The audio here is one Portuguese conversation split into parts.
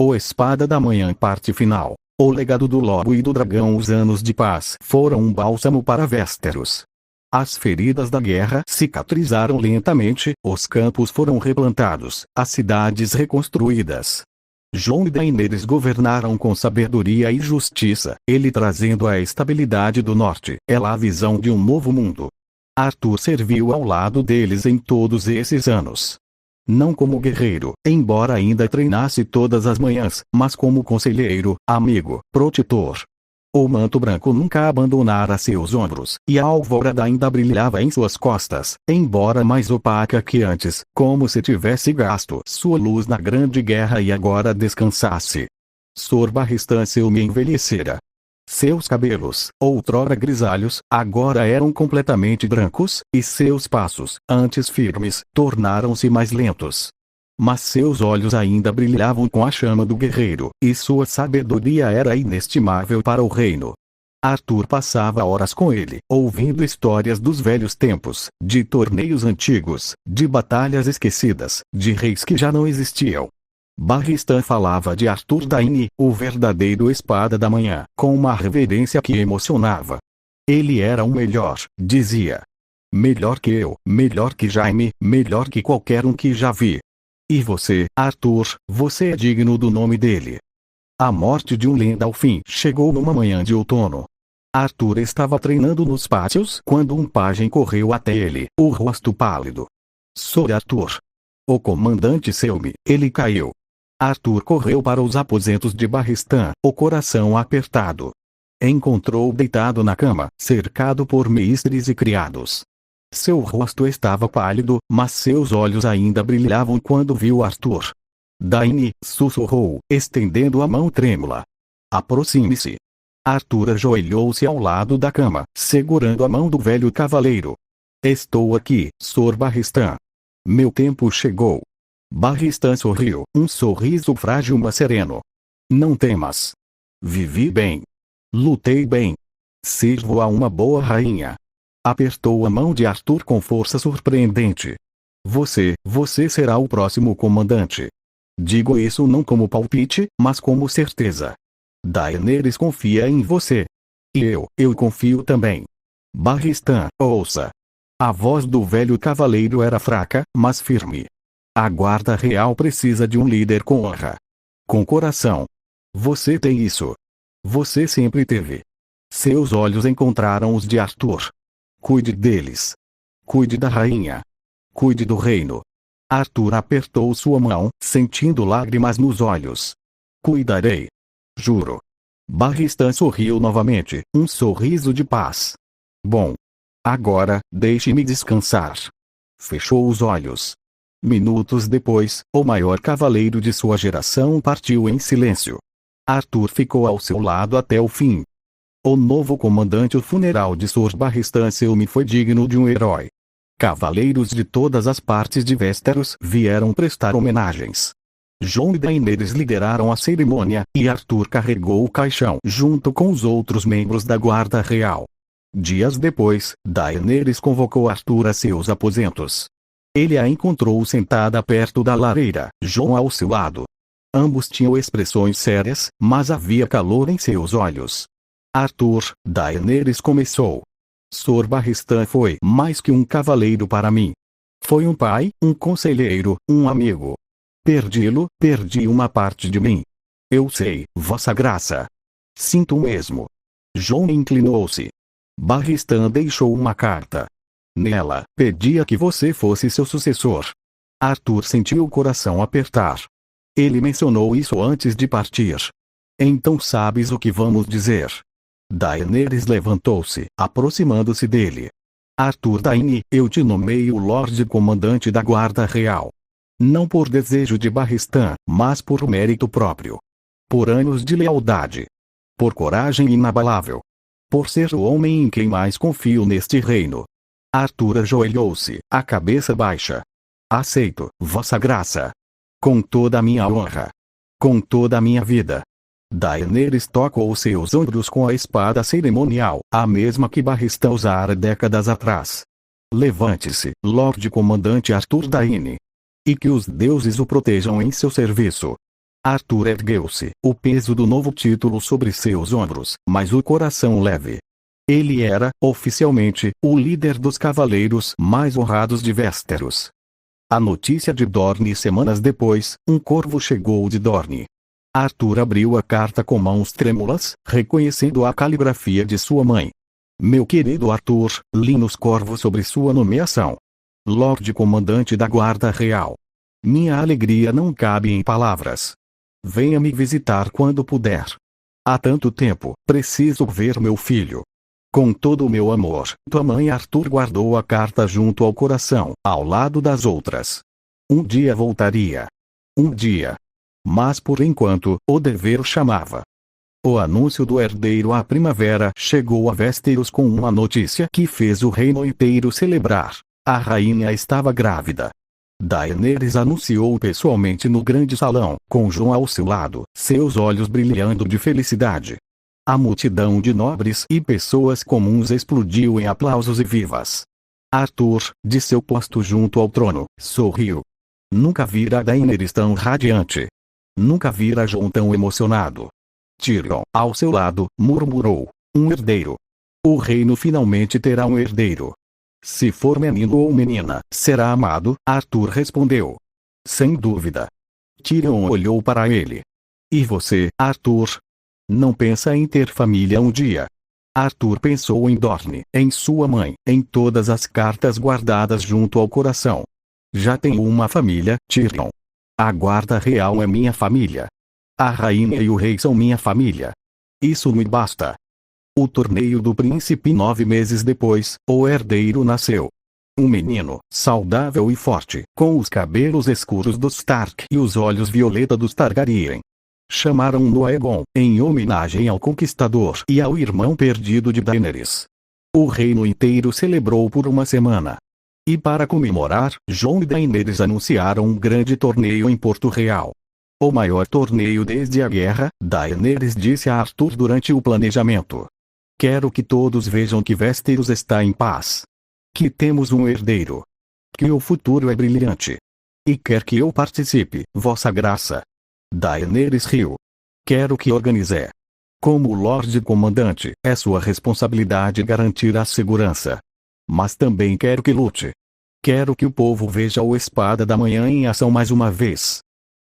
O Espada da Manhã parte final. O legado do lobo e do dragão. Os anos de paz foram um bálsamo para Westeros. As feridas da guerra cicatrizaram lentamente, os campos foram replantados, as cidades reconstruídas. Jon e Daenerys governaram com sabedoria e justiça, ele trazendo a estabilidade do norte, ela a visão de um novo mundo. Arthur serviu ao lado deles em todos esses anos. Não como guerreiro, embora ainda treinasse todas as manhãs, mas como conselheiro, amigo, protetor. O manto branco nunca abandonara seus ombros, e a alvorada ainda brilhava em suas costas, embora mais opaca que antes, como se tivesse gasto sua luz na grande guerra e agora descansasse. Sor Barristan Selmy envelhecera. Seus cabelos, outrora grisalhos, agora eram completamente brancos, e seus passos, antes firmes, tornaram-se mais lentos. Mas seus olhos ainda brilhavam com a chama do guerreiro, e sua sabedoria era inestimável para o reino. Arthur passava horas com ele, ouvindo histórias dos velhos tempos, de torneios antigos, de batalhas esquecidas, de reis que já não existiam. Barristan falava de Arthur Dayne, o verdadeiro Espada da Manhã, com uma reverência que emocionava. Ele era o melhor, dizia. Melhor que eu, melhor que Jaime, melhor que qualquer um que já vi. E você, Arthur, você é digno do nome dele. A morte de um Lendalfin chegou numa manhã de outono. Arthur estava treinando nos pátios quando um pajem correu até ele, o rosto pálido. Sor Arthur. O comandante Selmy, ele caiu. Arthur correu para os aposentos de Barristan, o coração apertado. Encontrou-o deitado na cama, cercado por mestres e criados. Seu rosto estava pálido, mas seus olhos ainda brilhavam quando viu Arthur. Dayne, sussurrou, estendendo a mão trêmula. Aproxime-se. Arthur ajoelhou-se ao lado da cama, segurando a mão do velho cavaleiro. Estou aqui, Sor Barristan. Meu tempo chegou. Barristan sorriu, um sorriso frágil mas sereno. Não temas. Vivi bem. Lutei bem. Sirvo a uma boa rainha. Apertou a mão de Arthur com força surpreendente. Você será o próximo comandante. Digo isso não como palpite, mas como certeza. Daenerys confia em você. E eu confio também. Barristan, ouça. A voz do velho cavaleiro era fraca, mas firme. A guarda real precisa de um líder com honra. Com coração. Você tem isso. Você sempre teve. Seus olhos encontraram os de Arthur. Cuide deles. Cuide da rainha. Cuide do reino. Arthur apertou sua mão, sentindo lágrimas nos olhos. Cuidarei. Juro. Barristan sorriu novamente, um sorriso de paz. Bom. Agora, deixe-me descansar. Fechou os olhos. Minutos depois, o maior cavaleiro de sua geração partiu em silêncio. Arthur ficou ao seu lado até o fim. O novo comandante. O funeral de Sor Barristan Selmy foi digno de um herói. Cavaleiros de todas as partes de Westeros vieram prestar homenagens. Jon e Daenerys lideraram a cerimônia, e Arthur carregou o caixão junto com os outros membros da guarda real. Dias depois, Daenerys convocou Arthur a seus aposentos. Ele a encontrou sentada perto da lareira, Jon ao seu lado. Ambos tinham expressões sérias, mas havia calor em seus olhos. Arthur, Daenerys começou. Sor Barristan foi mais que um cavaleiro para mim. Foi um pai, um conselheiro, um amigo. Perdi uma parte de mim. Eu sei, Vossa Graça. Sinto mesmo. Jon inclinou-se. Barristan deixou uma carta. Nela, pedia que você fosse seu sucessor. Arthur sentiu o coração apertar. Ele mencionou isso antes de partir. Então sabes o que vamos dizer. Daenerys levantou-se, aproximando-se dele. Arthur Dayne, eu te nomeio Lorde Comandante da Guarda Real. Não por desejo de Barristan, mas por mérito próprio. Por anos de lealdade. Por coragem inabalável. Por ser o homem em quem mais confio neste reino. Arthur ajoelhou-se, a cabeça baixa. Aceito, Vossa Graça. Com toda a minha honra. Com toda a minha vida. Daenerys tocou seus ombros com a espada cerimonial, a mesma que Barristan usara décadas atrás. Levante-se, Lorde Comandante Arthur Dayne. E que os deuses o protejam em seu serviço. Arthur ergueu-se, o peso do novo título sobre seus ombros, mas o coração leve. Ele era, oficialmente, o líder dos cavaleiros mais honrados de Westeros. A notícia de Dorne semanas depois, um corvo chegou de Dorne. Arthur abriu a carta com mãos trêmulas, reconhecendo a caligrafia de sua mãe. Meu querido Arthur, li nos corvos sobre sua nomeação. Lorde Comandante da Guarda Real. Minha alegria não cabe em palavras. Venha me visitar quando puder. Há tanto tempo, preciso ver meu filho. Com todo o meu amor, tua mãe. Arthur guardou a carta junto ao coração, ao lado das outras. Um dia voltaria. Um dia. Mas por enquanto, o dever o chamava. O anúncio do herdeiro à primavera chegou a Westeros com uma notícia que fez o reino inteiro celebrar. A rainha estava grávida. Daenerys anunciou pessoalmente no grande salão, com Jon ao seu lado, seus olhos brilhando de felicidade. A multidão de nobres e pessoas comuns explodiu em aplausos e vivas. Arthur, de seu posto junto ao trono, sorriu. Nunca vira Daenerys tão radiante. Nunca vira Jon tão emocionado. Tyrion, ao seu lado, murmurou: um herdeiro. O reino finalmente terá um herdeiro. Se for menino ou menina, será amado, Arthur respondeu. Sem dúvida. Tyrion olhou para ele. E você, Arthur? Não pensa em ter família um dia? Arthur pensou em Dorne, em sua mãe, em todas as cartas guardadas junto ao coração. Já tenho uma família, Tyrion. A guarda real é minha família. A rainha e o rei são minha família. Isso me basta. O torneio do príncipe. 9 meses depois, o herdeiro nasceu. Um menino, saudável e forte, com os cabelos escuros dos Stark e os olhos violeta dos Targaryen. Chamaram-no Aegon, em homenagem ao conquistador e ao irmão perdido de Daenerys. O reino inteiro celebrou por uma semana. E para comemorar, Jon e Daenerys anunciaram um grande torneio em Porto Real. O maior torneio desde a guerra, Daenerys disse a Arthur durante o planejamento. Quero que todos vejam que Westeros está em paz. Que temos um herdeiro. Que o futuro é brilhante. E quer que eu participe, Vossa Graça. Daenerys riu. Quero que organize. Como Lorde Comandante, é sua responsabilidade garantir a segurança. Mas também quero que lute. Quero que o povo veja o Espada da Manhã em ação mais uma vez.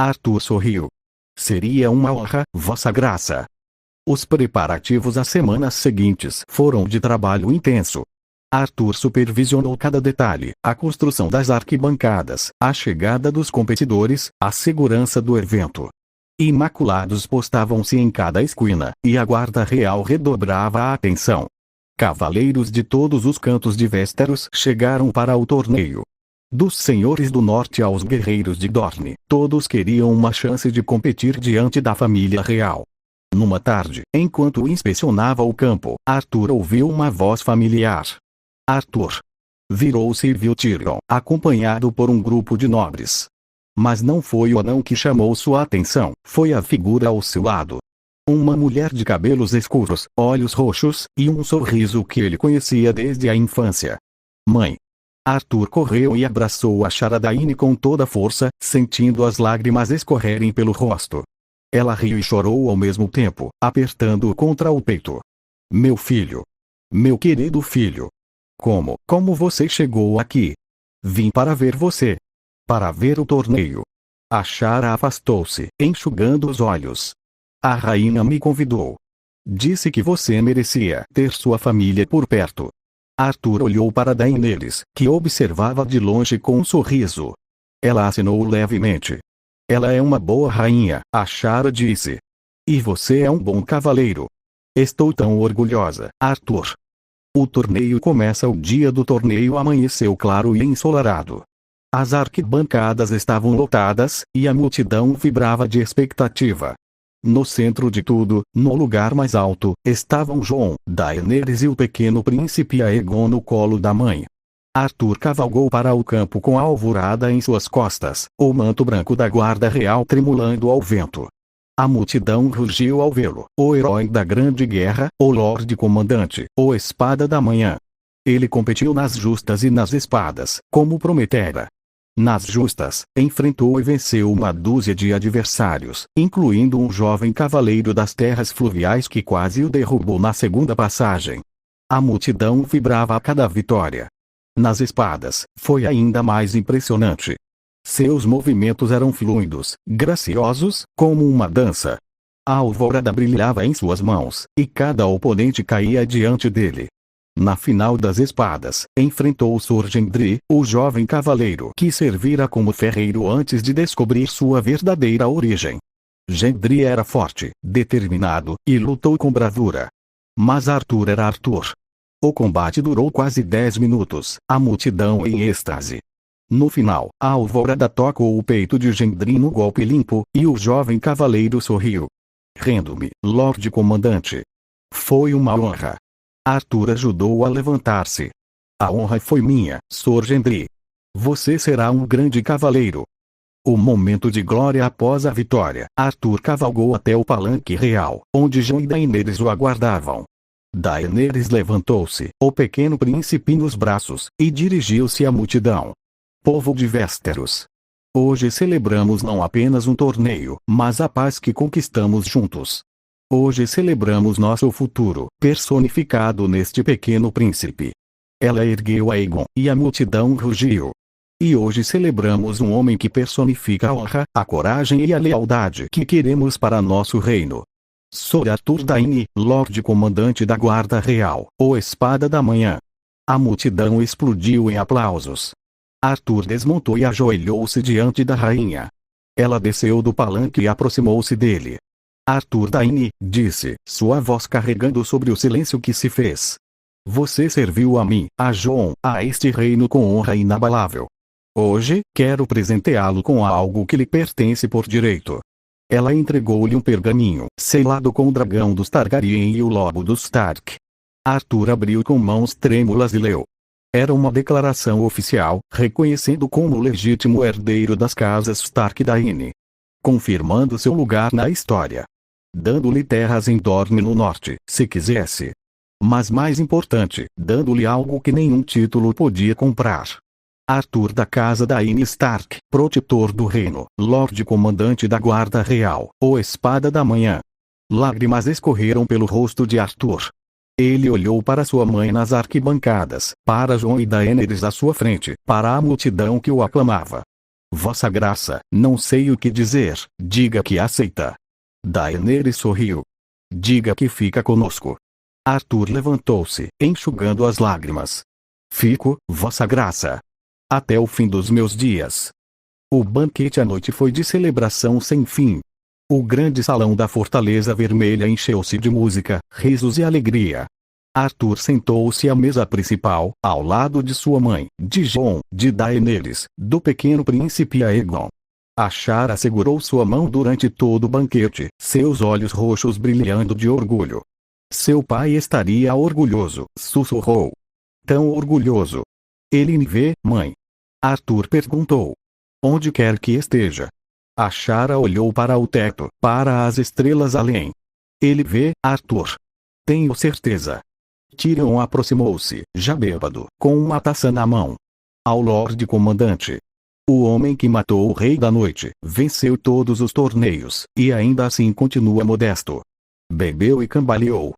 Arthur sorriu. Seria uma honra, Vossa Graça. Os preparativos às semanas seguintes foram de trabalho intenso. Arthur supervisionou cada detalhe, a construção das arquibancadas, a chegada dos competidores, a segurança do evento. Imaculados postavam-se em cada esquina, e a guarda real redobrava a atenção. Cavaleiros de todos os cantos de Westeros chegaram para o torneio. Dos senhores do norte aos guerreiros de Dorne, todos queriam uma chance de competir diante da família real. Numa tarde, enquanto inspecionava o campo, Arthur ouviu uma voz familiar. Arthur. Virou-se e viu Tyrion, acompanhado por um grupo de nobres. Mas não foi o anão que chamou sua atenção, foi a figura ao seu lado. Uma mulher de cabelos escuros, olhos roxos, e um sorriso que ele conhecia desde a infância. Mãe. Arthur correu e abraçou a Charadaine com toda a força, sentindo as lágrimas escorrerem pelo rosto. Ela riu e chorou ao mesmo tempo, apertando-o contra o peito. Meu filho. Meu querido filho. Como você chegou aqui? Vim para ver você. Para ver o torneio. A Chara afastou-se, enxugando os olhos. A rainha me convidou. Disse que você merecia ter sua família por perto. Arthur olhou para Daenerys, que observava de longe com um sorriso. Ela acenou levemente. Ela é uma boa rainha, a Chara disse. E você é um bom cavaleiro. Estou tão orgulhosa, Arthur. O torneio começa. O dia do torneio amanheceu claro e ensolarado. As arquibancadas estavam lotadas, e a multidão vibrava de expectativa. No centro de tudo, no lugar mais alto, estavam Jon, Daenerys e o pequeno príncipe Aegon no colo da mãe. Arthur cavalgou para o campo com a alvorada em suas costas, o manto branco da guarda real tremulando ao vento. A multidão rugiu ao vê-lo, o herói da grande guerra, o Lorde Comandante, o Espada da Manhã. Ele competiu nas justas e nas espadas, como prometera. Nas justas, enfrentou e venceu uma dúzia de adversários, incluindo um jovem cavaleiro das terras fluviais que quase o derrubou na segunda passagem. A multidão vibrava a cada vitória. Nas espadas, foi ainda mais impressionante. Seus movimentos eram fluidos, graciosos, como uma dança. A alvorada brilhava em suas mãos, e cada oponente caía diante dele. Na final das espadas, enfrentou Sorgendri, o jovem cavaleiro que servira como ferreiro antes de descobrir sua verdadeira origem. Gendry era forte, determinado, e lutou com bravura. Mas Arthur era Arthur. O combate durou quase 10 minutos, a multidão em êxtase. No final, a alvorada tocou o peito de Gendry no golpe limpo, e o jovem cavaleiro sorriu. Rendo-me, Lorde Comandante. Foi uma honra. Arthur ajudou-o a levantar-se. A honra foi minha, Sr. Gendry. Você será um grande cavaleiro. O momento de glória após a vitória, Arthur cavalgou até o palanque real, onde Jon e Daenerys o aguardavam. Daenerys levantou-se, o pequeno príncipe nos braços, e dirigiu-se à multidão. Povo de Westeros. Hoje celebramos não apenas um torneio, mas a paz que conquistamos juntos. Hoje celebramos nosso futuro, personificado neste pequeno príncipe. Ela ergueu a Aegon, e a multidão rugiu. E hoje celebramos um homem que personifica a honra, a coragem e a lealdade que queremos para nosso reino. Sr. Arthur Dayne, Lorde Comandante da Guarda Real, ou Espada da Manhã. A multidão explodiu em aplausos. Arthur desmontou e ajoelhou-se diante da rainha. Ela desceu do palanque e aproximou-se dele. Arthur Dayne, disse, sua voz carregando sobre o silêncio que se fez. Você serviu a mim, a Jon, a este reino com honra inabalável. Hoje, quero presenteá-lo com algo que lhe pertence por direito. Ela entregou-lhe um pergaminho, selado com o dragão dos Targaryen e o lobo dos Stark. Arthur abriu com mãos trêmulas e leu. Era uma declaração oficial, reconhecendo como legítimo herdeiro das casas Stark e Dayne. Confirmando seu lugar na história. Dando-lhe terras em Dorne no norte, se quisesse. Mas mais importante, dando-lhe algo que nenhum título podia comprar. Arthur da casa Dayne Stark, protetor do reino, Lorde Comandante da Guarda Real, ou Espada da Manhã. Lágrimas escorreram pelo rosto de Arthur. Ele olhou para sua mãe nas arquibancadas, para Jon e Daenerys à sua frente, para a multidão que o aclamava. Vossa Graça, não sei o que dizer, diga que aceita. Daenerys sorriu. Diga que fica conosco. Arthur levantou-se, enxugando as lágrimas. Fico, Vossa Graça. Até o fim dos meus dias. O banquete à noite foi de celebração sem fim. O grande salão da Fortaleza Vermelha encheu-se de música, risos e alegria. Arthur sentou-se à mesa principal, ao lado de sua mãe, de Jon, de Daenerys, do pequeno príncipe Aegon. Ashara segurou sua mão durante todo o banquete, seus olhos roxos brilhando de orgulho. Seu pai estaria orgulhoso, sussurrou. Tão orgulhoso. Ele me vê, mãe? Arthur perguntou. Onde quer que esteja. Ashara olhou para o teto, para as estrelas além. Ele vê, Arthur. Tenho certeza. Tyrion aproximou-se, já bêbado, com uma taça na mão. Ao Lorde Comandante. O homem que matou o Rei da Noite, venceu todos os torneios, e ainda assim continua modesto. Bebeu e cambaleou.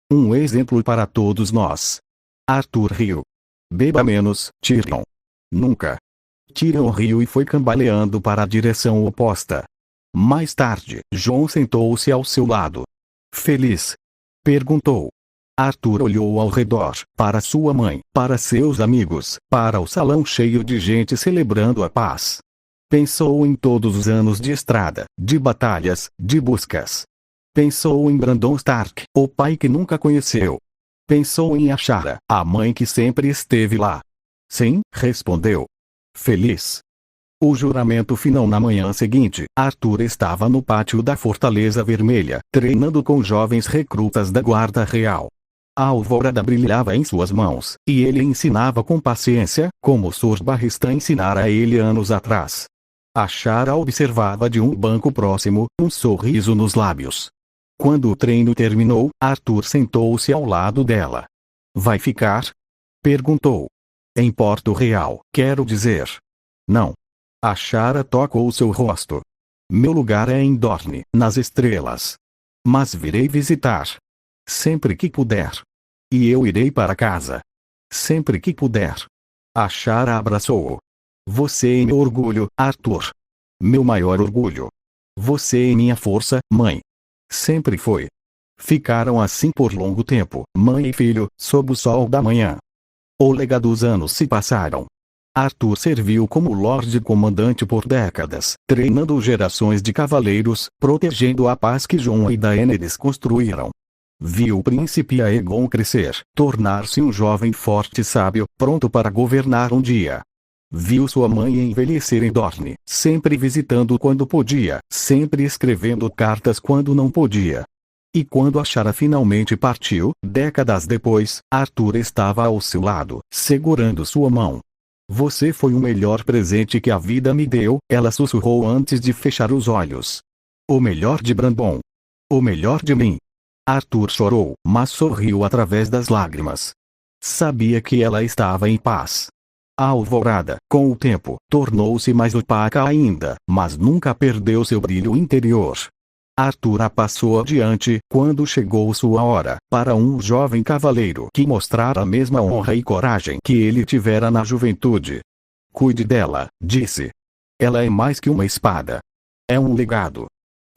Um exemplo para todos nós. Arthur riu. Beba menos, Tyrion. Nunca. Tyrion riu e foi cambaleando para a direção oposta. Mais tarde, Jon sentou-se ao seu lado. Feliz? Perguntou. Arthur olhou ao redor, para sua mãe, para seus amigos, para o salão cheio de gente celebrando a paz. Pensou em todos os anos de estrada, de batalhas, de buscas. Pensou em Brandon Stark, o pai que nunca conheceu. Pensou em Ashara, a mãe que sempre esteve lá. Sim, respondeu. Feliz. O juramento final na manhã seguinte, Arthur estava no pátio da Fortaleza Vermelha, treinando com jovens recrutas da Guarda Real. A alvorada brilhava em suas mãos, e ele ensinava com paciência, como Sor Barristan ensinara a ele anos atrás. Ashara observava de um banco próximo, um sorriso nos lábios. Quando o treino terminou, Arthur sentou-se ao lado dela. Vai ficar? Perguntou. Em Porto Real, quero dizer. Não. Ashara tocou seu rosto. Meu lugar é em Dorne, nas estrelas. Mas virei visitar. Sempre que puder. E eu irei para casa. Sempre que puder. Ashara abraçou-o. Você é meu orgulho, Arthur. Meu maior orgulho. Você é minha força, mãe. Sempre foi. Ficaram assim por longo tempo, mãe e filho, sob o sol da manhã. O legado dos anos se passaram. Arthur serviu como Lorde Comandante por décadas, treinando gerações de cavaleiros, protegendo a paz que Jon e Daenerys construíram. Viu o príncipe Aegon crescer, tornar-se um jovem forte e sábio, pronto para governar um dia. Viu sua mãe envelhecer em Dorne, sempre visitando quando podia, sempre escrevendo cartas quando não podia. E quando Ashara finalmente partiu, décadas depois, Arthur estava ao seu lado, segurando sua mão. Você foi o melhor presente que a vida me deu, ela sussurrou antes de fechar os olhos. O melhor de Brandon. O melhor de mim. Arthur chorou, mas sorriu através das lágrimas. Sabia que ela estava em paz. A alvorada, com o tempo, tornou-se mais opaca ainda, mas nunca perdeu seu brilho interior. Arthur a passou adiante, quando chegou sua hora, para um jovem cavaleiro que mostrara a mesma honra e coragem que ele tivera na juventude. Cuide dela, disse. Ela é mais que uma espada. É um legado.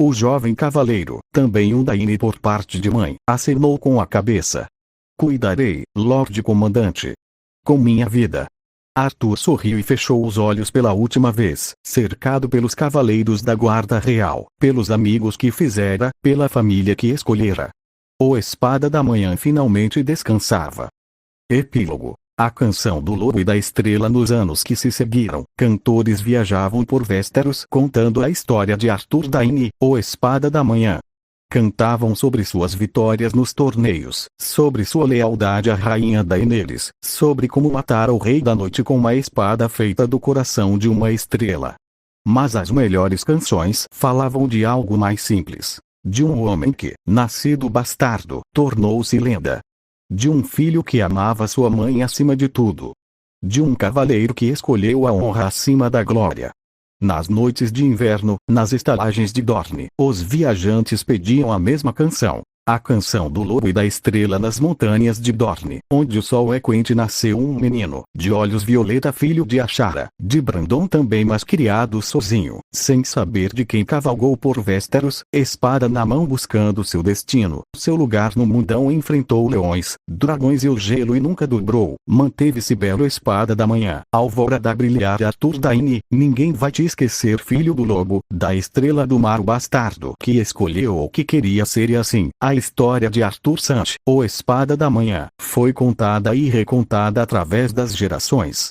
O jovem cavaleiro, também um Daine por parte de mãe, acenou com a cabeça. Cuidarei, Lorde Comandante. Com minha vida. Arthur sorriu e fechou os olhos pela última vez, cercado pelos cavaleiros da guarda real, pelos amigos que fizera, pela família que escolhera. O Espada da Manhã finalmente descansava. Epílogo. A canção do Lobo e da Estrela. Nos anos que se seguiram, cantores viajavam por Westeros contando a história de Arthur Dayne, o Espada da Manhã. Cantavam sobre suas vitórias nos torneios, sobre sua lealdade à rainha Daenerys, sobre como matara o Rei da Noite com uma espada feita do coração de uma estrela. Mas as melhores canções falavam de algo mais simples. De um homem que, nascido bastardo, tornou-se lenda. De um filho que amava sua mãe acima de tudo. De um cavaleiro que escolheu a honra acima da glória. Nas noites de inverno, nas estalagens de Dorne, os viajantes pediam a mesma canção. A canção do Lobo e da Estrela. Nas montanhas de Dorne, onde o sol é quente, nasceu um menino, de olhos violeta, filho de Ashara, de Brandon também, mas criado sozinho, sem saber de quem. Cavalgou por Westeros, espada na mão, buscando seu destino, seu lugar no mundão. Enfrentou leões, dragões e o gelo e nunca dobrou. Manteve-se belo, Espada da Manhã, alvorada a brilhar. Arthur Dayne, ninguém vai te esquecer, filho do lobo, da estrela do mar, o bastardo que escolheu o que queria ser. E assim, a história de Arthur Sanche, o Espada da Manhã, foi contada e recontada através das gerações.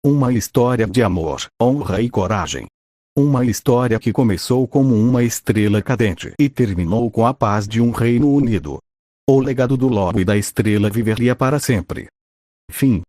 Uma história de amor, honra e coragem. Uma história que começou como uma estrela cadente e terminou com a paz de um reino unido. O legado do Lobo e da Estrela viveria para sempre. Fim.